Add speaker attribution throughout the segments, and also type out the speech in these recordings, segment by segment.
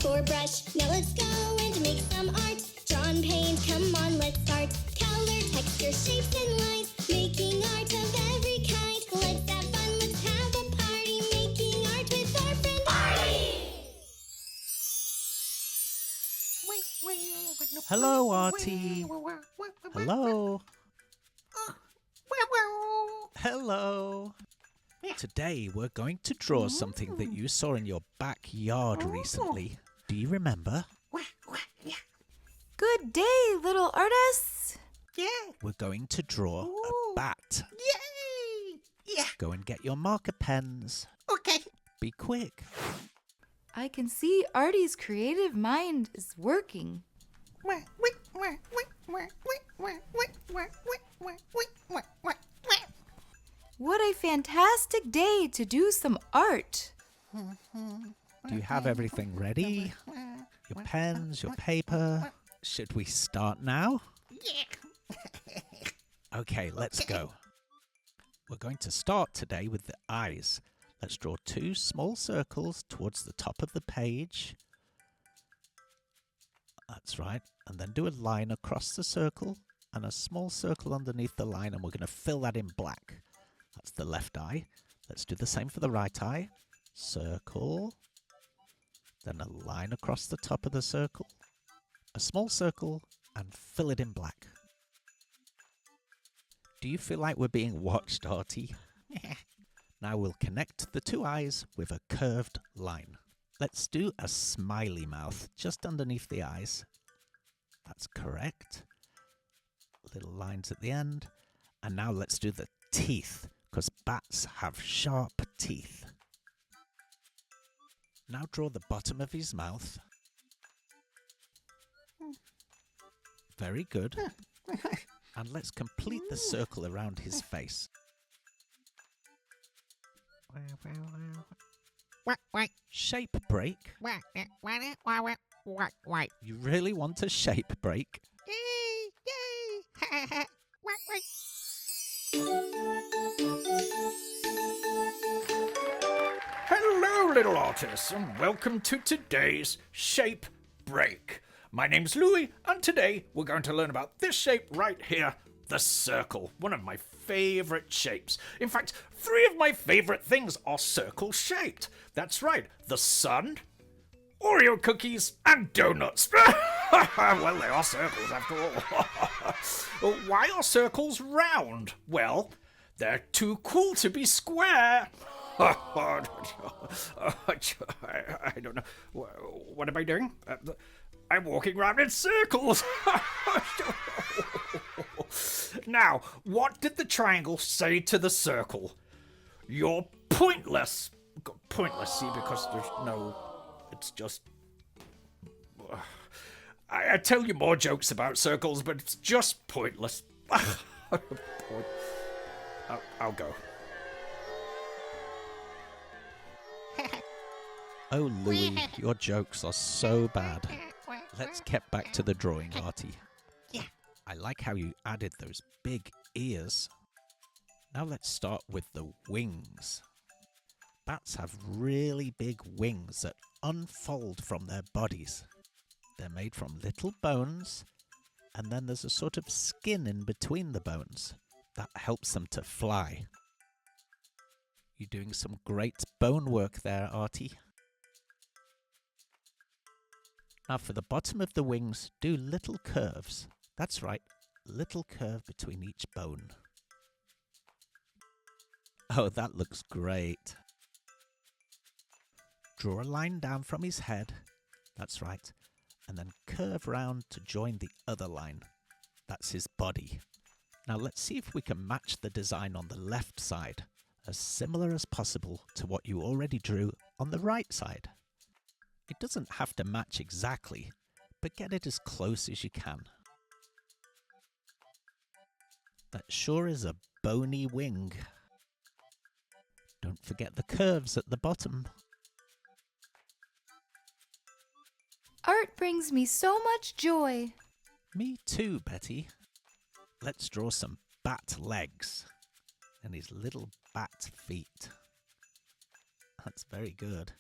Speaker 1: A4 brush. Now let's go and make some art. Draw and paint, come on, let's start. Color, texture, shapes, and lines. Making art of every kind. Let's have fun, let's have a party. Making art with our friend Artie.
Speaker 2: Hello, Artie. Hello. Hello. Today we're going to draw something that you saw in your backyard recently. Do you remember?
Speaker 3: Good day, little artists.
Speaker 4: Yeah.
Speaker 2: We're going to draw a bat.
Speaker 4: Yay! Yeah.
Speaker 2: Go and get your marker pens.
Speaker 4: Okay.
Speaker 2: Be quick.
Speaker 3: I can see Artie's creative mind is working. What a fantastic day to do some art.
Speaker 2: Do you have everything ready? Your pens, your paper. Should we start now?
Speaker 4: Yeah.
Speaker 2: Okay, let's go. We're going to start today with the eyes. Let's draw 2 small circles towards the top of the page. That's right. And then do a line across the circle and a small circle underneath the line, and we're going to fill that in black. That's the left eye. Let's do the same for the right eye. Circle. Then a line across the top of the circle. A small circle and fill it in black. Do you feel like we're being watched, Artie? Now we'll connect the 2 eyes with a curved line. Let's do a smiley mouth just underneath the eyes. That's correct. Little lines at the end. And now let's do the teeth, because bats have sharp teeth. Now draw the bottom of his mouth. Very good. And let's complete the circle around his face. Shape break? You really want a shape break?
Speaker 5: Hello, little artists, and welcome to today's shape break. My name's Louis, and today we're going to learn about this shape right here, the circle, one of my favourite shapes. In fact, 3 of my favourite things are circle-shaped. That's right, the sun, Oreo cookies, and donuts. Well, they are circles after all. Why are circles round? Well, they're too cool to be square. I don't know. What am I doing? I'm walking around in circles. Now, what did the triangle say to the circle? You're pointless. Pointless, see, because there's no... It's just... I tell you more jokes about circles, but it's just pointless. I'll go.
Speaker 2: Oh, Louis, your jokes are so bad. Let's get back to the drawing, Artie.
Speaker 4: Yeah.
Speaker 2: I like how you added those big ears. Now let's start with the wings. Bats have really big wings that unfold from their bodies. They're made from little bones, and then there's a sort of skin in between the bones that helps them to fly. You're doing some great bone work there, Artie. Now for the bottom of the wings, do little curves. That's right, little curve between each bone. Oh, that looks great. Draw a line down from his head. That's right. And then curve round to join the other line. That's his body. Now let's see if we can match the design on the left side, as similar as possible to what you already drew on the right side. It doesn't have to match exactly, but get it as close as you can. That sure is a bony wing. Don't forget the curves at the bottom.
Speaker 3: Art brings me so much joy.
Speaker 2: Me too, Betty. Let's draw some bat legs and his little bat feet. That's very good.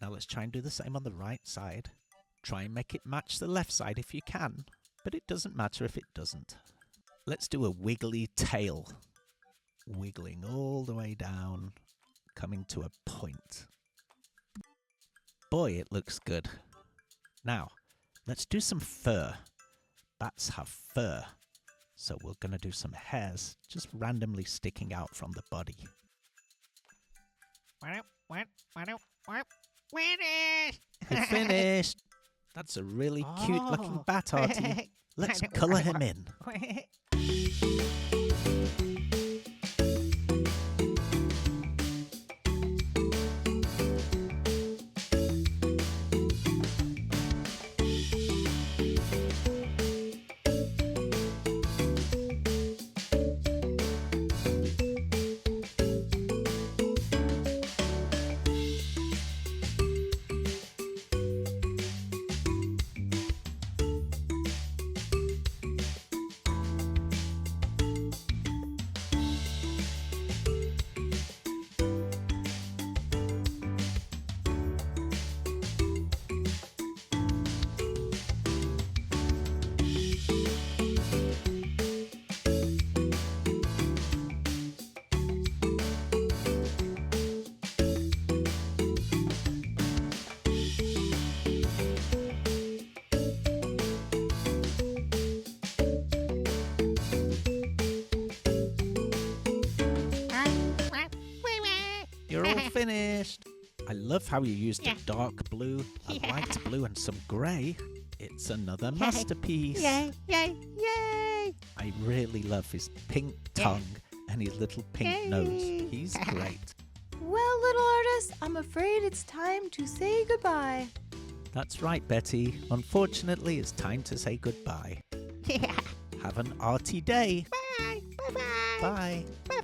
Speaker 2: Now let's try and do the same on the right side. Try and make it match the left side if you can, but it doesn't matter if it doesn't. Let's do a wiggly tail. Wiggling all the way down, coming to a point. Boy, it looks good. Now, let's do some fur. Bats have fur, so we're going to do some hairs just randomly sticking out from the body. You're finished! That's a really cute looking bat, Artie. Let's colour him in. You're all finished. I love how you used a dark blue, a light blue, and some grey. It's another masterpiece.
Speaker 4: Yay, yay, yay!
Speaker 2: I really love his pink tongue and his little pink nose. He's great.
Speaker 3: Well, little artist, I'm afraid it's time to say goodbye.
Speaker 2: That's right, Betty. Unfortunately, it's time to say goodbye.
Speaker 4: Yeah.
Speaker 2: Have an arty day.
Speaker 4: Bye, bye, bye.
Speaker 2: Bye.
Speaker 4: Bye.